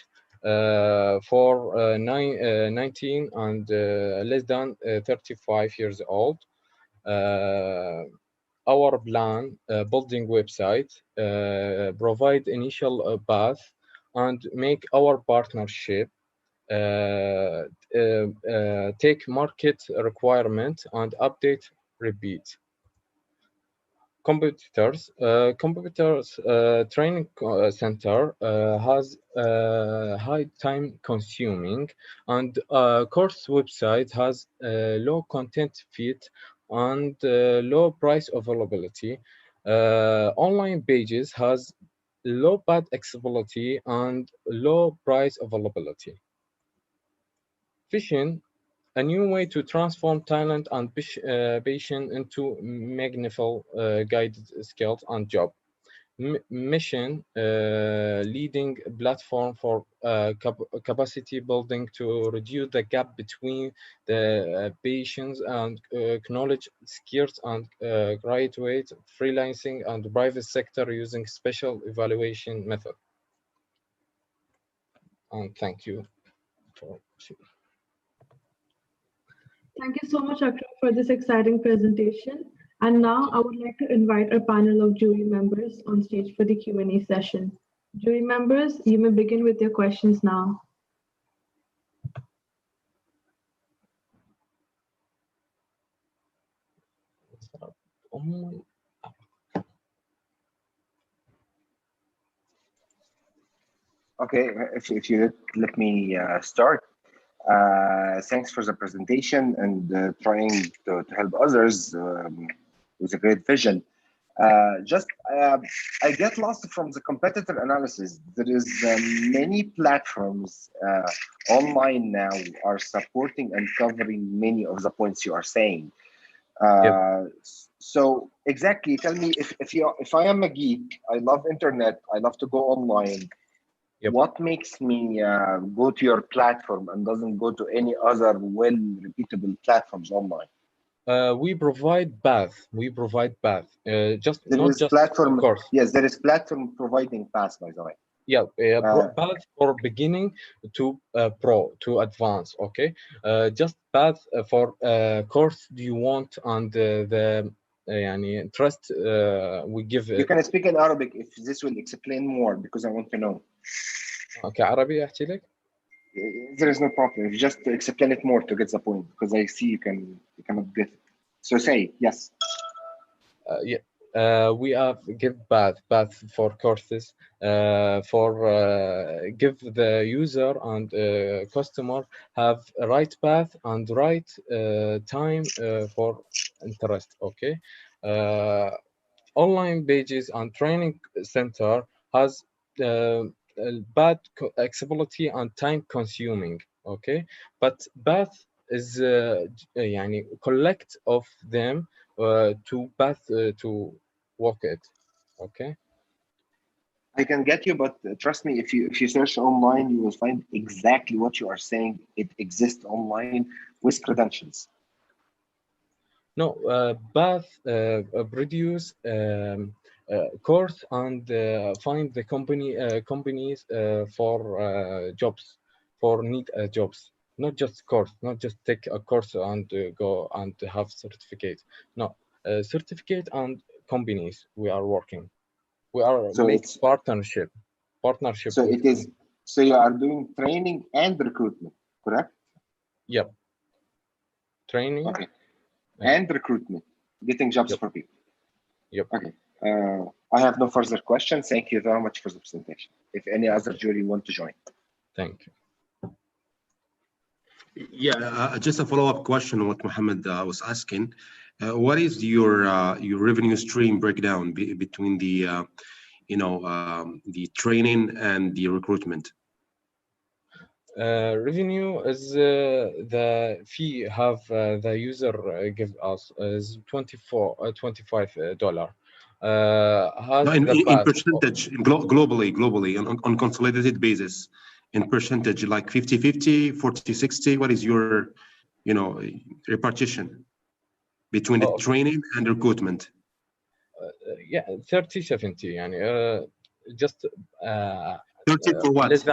for 19 and less than 35 years old. Our plan, building website, provide initial path, and make our partnership take market requirement and update repeat. Competitors training center has high time consuming, and course website has low content fit and low price availability. Online pages has low path accessibility and low price availability. Vision a new way to transform talent and patient into meaningful guided skills and job. Mission leading platform for capacity building to reduce the gap between the patients and knowledge skills and graduate freelancing and private sector using special evaluation method. And thank you for. Thank you so much, Akram, for this exciting presentation. And now I would like to invite our panel of jury members on stage for the Q&A session. Jury members, you may begin with your questions now. Okay, if you let me start. Thanks for the presentation and trying to help others with a great vision. I get lost from the competitor analysis. There is many platforms online now are supporting and covering many of the points you are saying. So exactly, tell me if I am a geek, I love internet, I love to go online. What makes me go to your platform and doesn't go to any other well-repeatable platforms online? We provide path. We provide path. Just there not is just platform. course. Yes, there is platform providing path, by the way. Yeah, path for beginning to pro to advance. Okay, just path for course do you want and the يعني trust we give. You can speak in Arabic if this will explain more because I want to know. Okay, عربي أحكي لك. There is no problem. You just explain it more to get the point because I see you cannot get it. So say yes. Yeah. We have give path for courses for give the user and customer have a right path and right time for interest. Okay, online pages and training center has bad accessibility and time consuming. Okay, but path is يعني collect of them to path to walk it. Okay, I can get you, but trust me, if you search online, you will find exactly what you are saying. It exists online with credentials. No, path produce course and find the companies for jobs for need jobs. Not just course, not just take a course and go and have certificate. No, certificate and companies we are working. We are make partnership. So it is. So you are doing training and recruitment, correct? Yep. Training. Okay. And recruitment, getting jobs for people. Yep. Okay. I have no further questions. Thank you very much for the presentation. If any other jury want to join. Thank you. Yeah, just a follow-up question on what Mohammed was asking. What is your revenue stream breakdown between the the training and the recruitment? Revenue is the fee have the user give us is $25. No, in percentage, globally on consolidated basis, in percentage, like 50-50, 40-60. What is your repartition between the training and recruitment? Yeah, 30-70. يعني just 30 for what? Less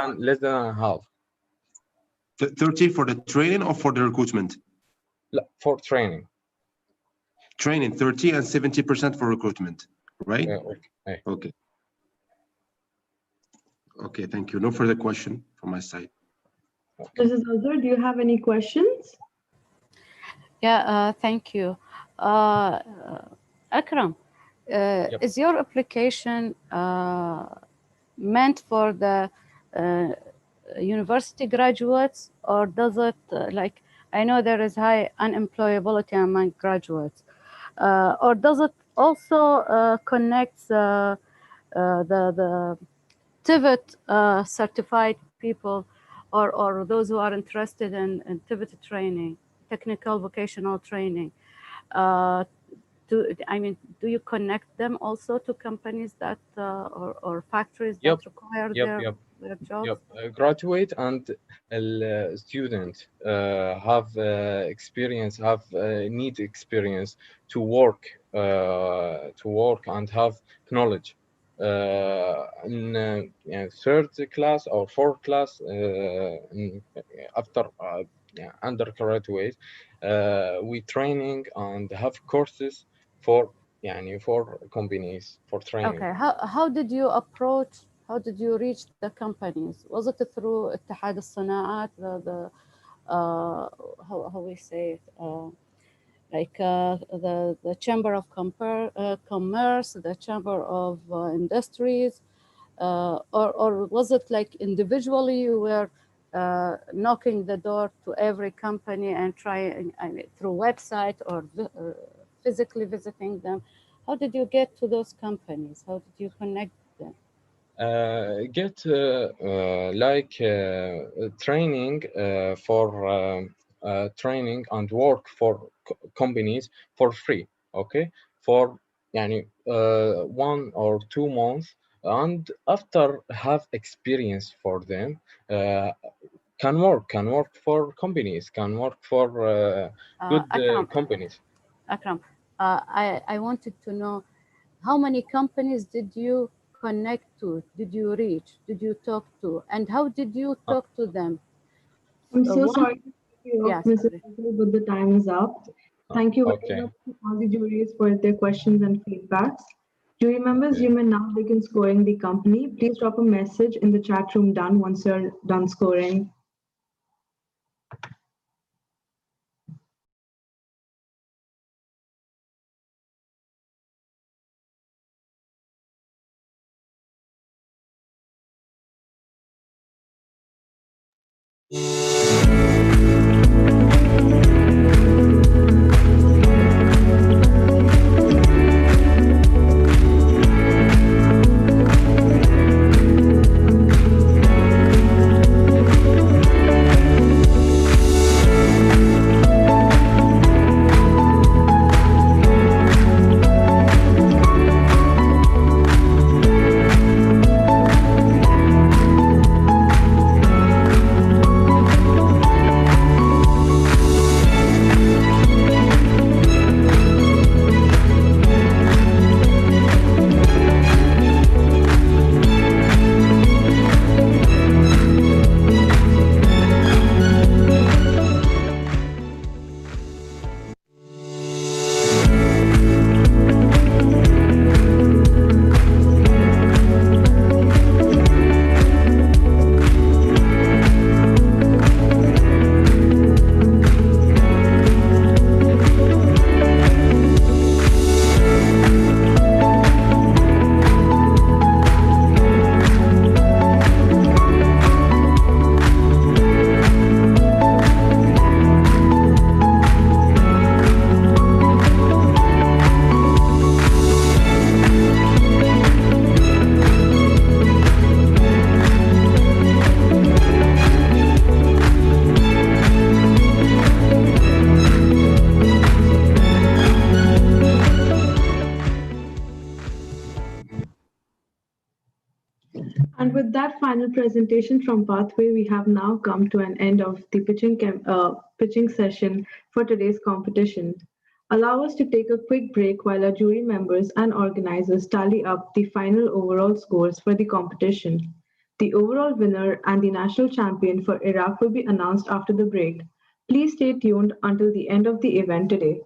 than half. 30 for the training or for the recruitment? For training. Training 30 and 70% for recruitment, right? Yeah, okay. Okay, thank you. No further question from my side. Mrs. Azhar, do you have any questions? Yeah, thank you. Akram, is your application meant for the university graduates, or does it like, I know there is high unemployability among graduates, or does it also connect the TVET certified people or those who are interested in TVET training? technical vocational training. Do you connect them also to companies that or factories that require their jobs? Graduate and student have experience, have need experience to work and have knowledge. In third class or fourth class, after undergraduate, we training and have courses for companies for training. Okay, how did you approach? How did you reach the companies? Was it through اتحاد الصناعات, how we say it, like the Chamber of Commerce, the Chamber of Industries, or was it like individually you were knocking the door to every company and trying, through website or physically visiting them? How did you get to those companies? How did you connect them? Get training for training and work for companies for free, okay, for 1 or 2 months, and after have experience for them, can work for companies, can work for good companies. Akram, I wanted to know, how many companies did you connect to, did you reach, did you talk to, and how did you talk to them? I'm so sorry to cut you off, Mrs. but the time is up. Thank you very much to all the juries for their questions and feedbacks. Jury members, you may now begin scoring the company. Please drop a message in the chat room done once you're done scoring. And with that final presentation from Pathway, we have now come to an end of the pitching session for today's competition. Allow us to take a quick break while our jury members and organizers tally up the final overall scores for the competition. The overall winner and the national champion for Iraq will be announced after the break. Please stay tuned until the end of the event today.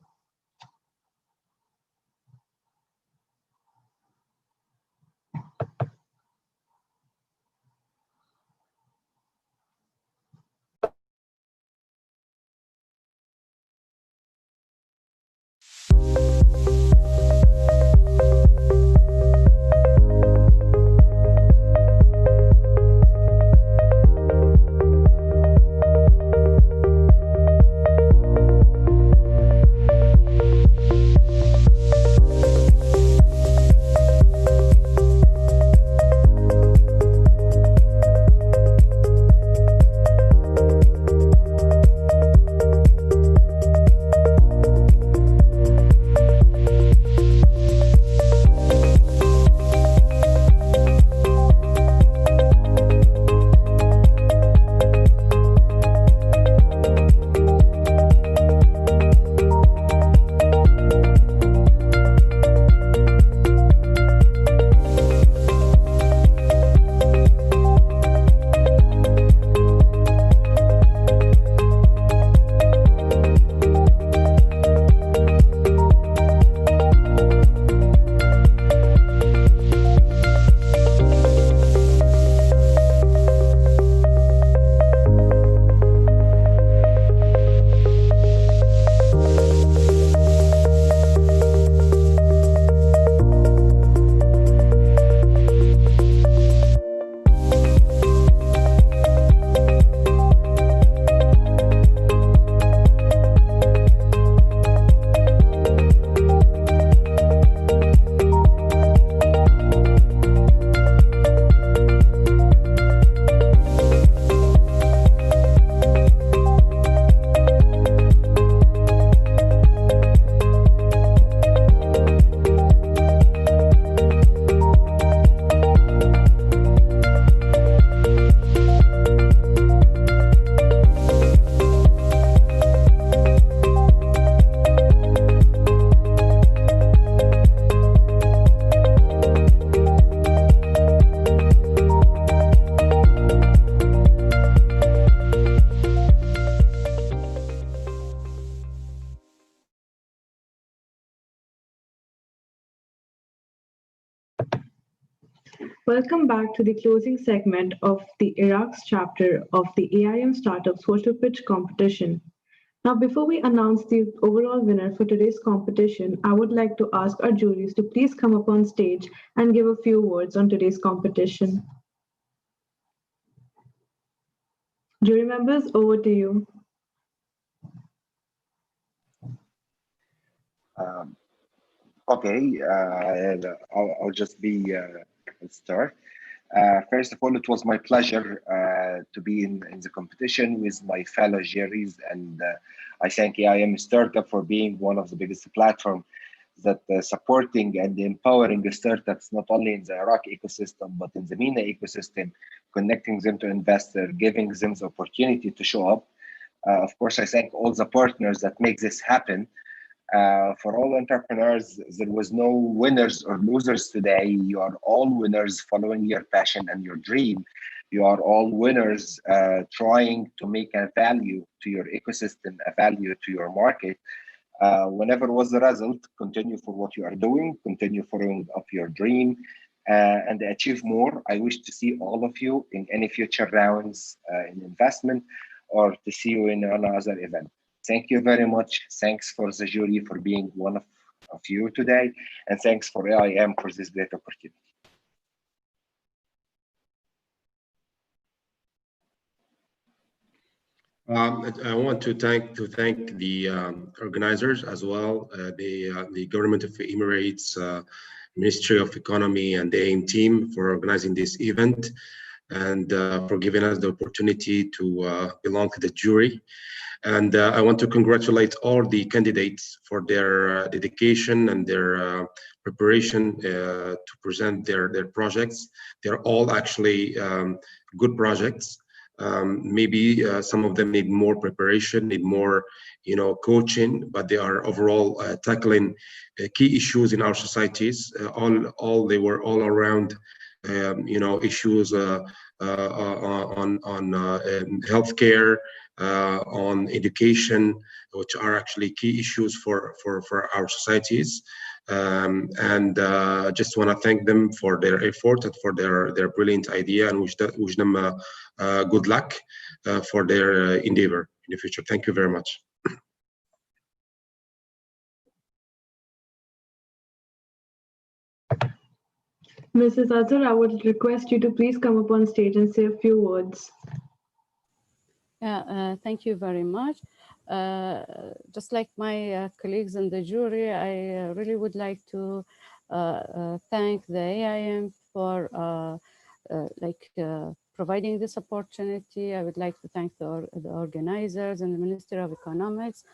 Welcome back to the closing segment of the Iraq's chapter of the AIM Startup Social Pitch Competition. Now, before we announce the overall winner for today's competition, I would like to ask our juries to please come up on stage and give a few words on today's competition. Jury members, over to you. Okay, I'll just let's start. First of all, it was my pleasure to be in the competition with my fellow juries, and I thank AIM Startup for being one of the biggest platforms that supporting and empowering the startups, not only in the Iraq ecosystem, but in the MENA ecosystem, connecting them to investors, giving them the opportunity to show up. Of course, I thank all the partners that make this happen. For all entrepreneurs, there was no winners or losers today. You are all winners following your passion and your dream. You are all winners trying to make a value to your ecosystem, a value to your market. Whenever was the result, continue for what you are doing, continue following up your dream, and achieve more. I wish to see all of you in any future rounds in investment, or to see you in another event. Thank you very much. Thanks for the jury for being one of you today, and thanks for AIM for this great opportunity. I want to thank the organizers as well, the government of Emirates, Ministry of Economy, and the AIM team for organizing this event, and for giving us the opportunity to belong to the jury. And I want to congratulate all the candidates for their dedication and their preparation to present their projects. They're all actually good projects. Maybe some of them need more preparation, need more, coaching, but they are overall tackling key issues in our societies. They were all around, issues on healthcare, on education, which are actually key issues for our societies. And just want to thank them for their effort and for their brilliant idea, and wish them good luck for their endeavor in the future. Thank you very much. Mrs. Azhar, I would request you to please come up on stage and say a few words. Yeah, thank you very much. Just like my colleagues in the jury, I really would like to thank the AIM for providing this opportunity. I would like to thank the organizers and the Ministry of Economics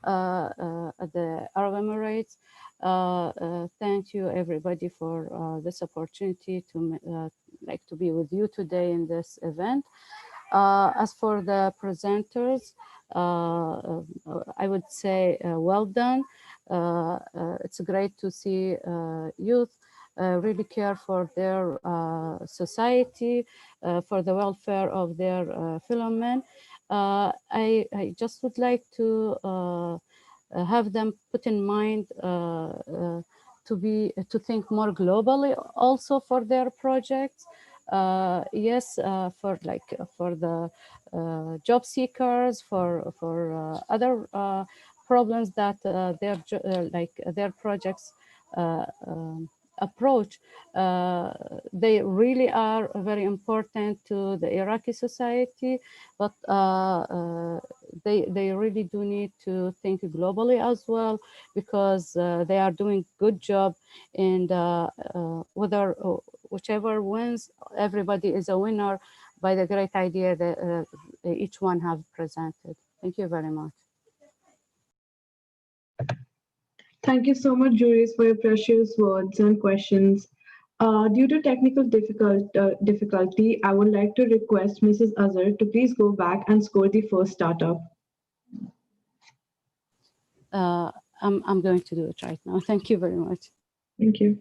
at the Arab Emirates. Thank you everybody for this opportunity to be with you today in this event. As for the presenters, I would say well done. It's great to see youth really care for their society, for the welfare of their fellow men. I just would like to have them put in mind to think more globally also for their projects. Yes, for the job seekers, for other problems that their projects approach, they really are very important to the Iraqi society, but they really do need to think globally as well, because they are doing good job, and whichever wins, everybody is a winner by the great idea that each one have presented. Thank you very much. Thank you so much, juries, for your precious words and questions. Due to technical difficulty, I would like to request Mrs. Azhar to please go back and score the first startup. I'm going to do it right now. Thank you very much. Thank you.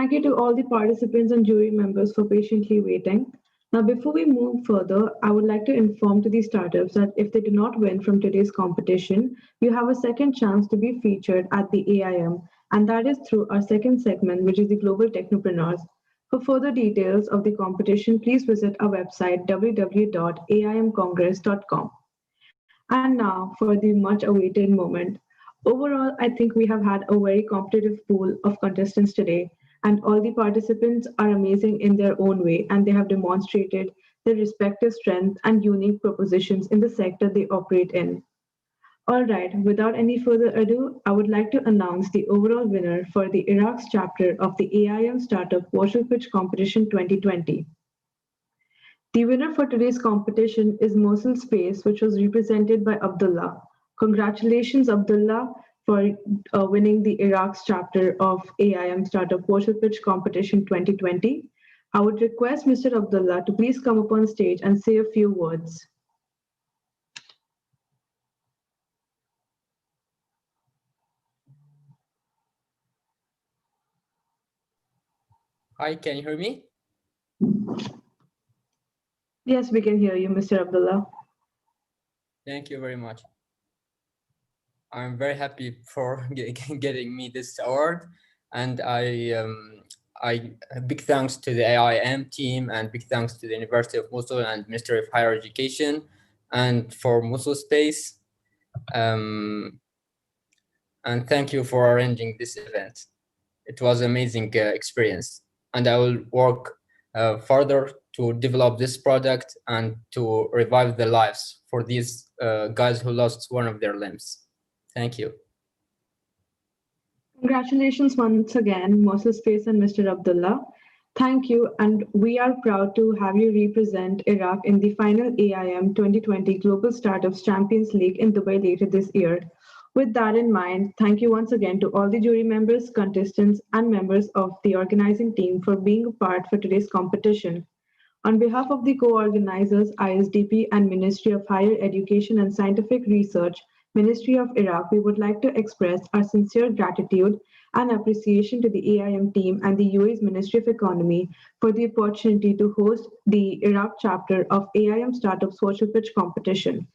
Thank you to all the participants and jury members for patiently waiting. Now, before we move further, I would like to inform to the startups that if they do not win from today's competition, you have a second chance to be featured at the AIM, and that is through our second segment, which is the Global Technopreneurs. For further details of the competition, please visit our website, www.aimcongress.com. And now for the much awaited moment. Overall, I think we have had a very competitive pool of contestants today, and all the participants are amazing in their own way, and they have demonstrated their respective strengths and unique propositions in the sector they operate in. All right, without any further ado, I would like to announce the overall winner for the Iraq's chapter of the AIM Startup Virtual Pitch Competition 2020. The winner for today's competition is Mosul Space, which was represented by Abdullah. Congratulations, Abdullah, for winning the Iraq's chapter of AIM Startup Virtual Pitch Competition 2020. I would request Mr. Abdullah to please come up on stage and say a few words. Hi, can you hear me? Yes, we can hear you, Mr. Abdullah. Thank you very much. I'm very happy for getting me this award, and a big thanks to the AIM team, and big thanks to the University of Mosul and Ministry of Higher Education, and for Mosul Space. And thank you for arranging this event. It was an amazing experience, and I will work further to develop this product and to revive the lives for these guys who lost one of their limbs. Thank you. Congratulations once again, Mosul Space and Mr. Abdullah. Thank you, and we are proud to have you represent Iraq in the final AIM 2020 Global Startups Champions League in Dubai later this year. With that in mind, thank you once again to all the jury members, contestants, and members of the organizing team for being a part for today's competition. On behalf of the co-organizers, ISDP and Ministry of Higher Education and Scientific Research, Ministry of Iraq, we would like to express our sincere gratitude and appreciation to the AIM team and the UAE's Ministry of Economy for the opportunity to host the Iraq chapter of AIM Startups Virtual Pitch Competition.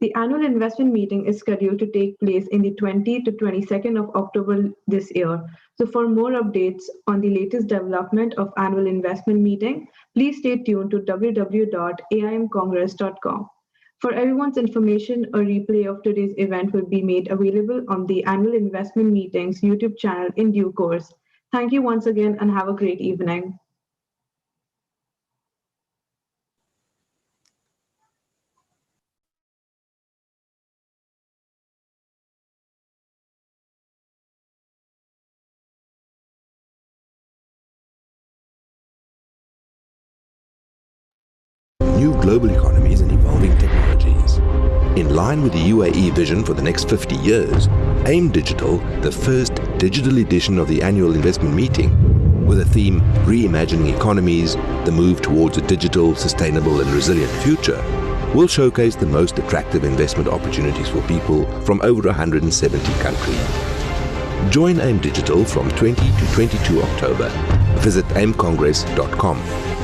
The annual investment meeting is scheduled to take place in the 20th to 22nd of October this year. So for more updates on the latest development of annual investment meeting, please stay tuned to www.aimcongress.com. For everyone's information, a replay of today's event will be made available on the Annual Investment Meetings YouTube channel in due course. Thank you once again and have a great evening. New global economies and evolving technologies. In line with the UAE vision for the next 50 years, AIM Digital, the first digital edition of the annual investment meeting, with the theme Reimagining Economies, the move towards a digital, sustainable and resilient future, will showcase the most attractive investment opportunities for people from over 170 countries. Join AIM Digital from 20 to 22 October. Visit aimcongress.com.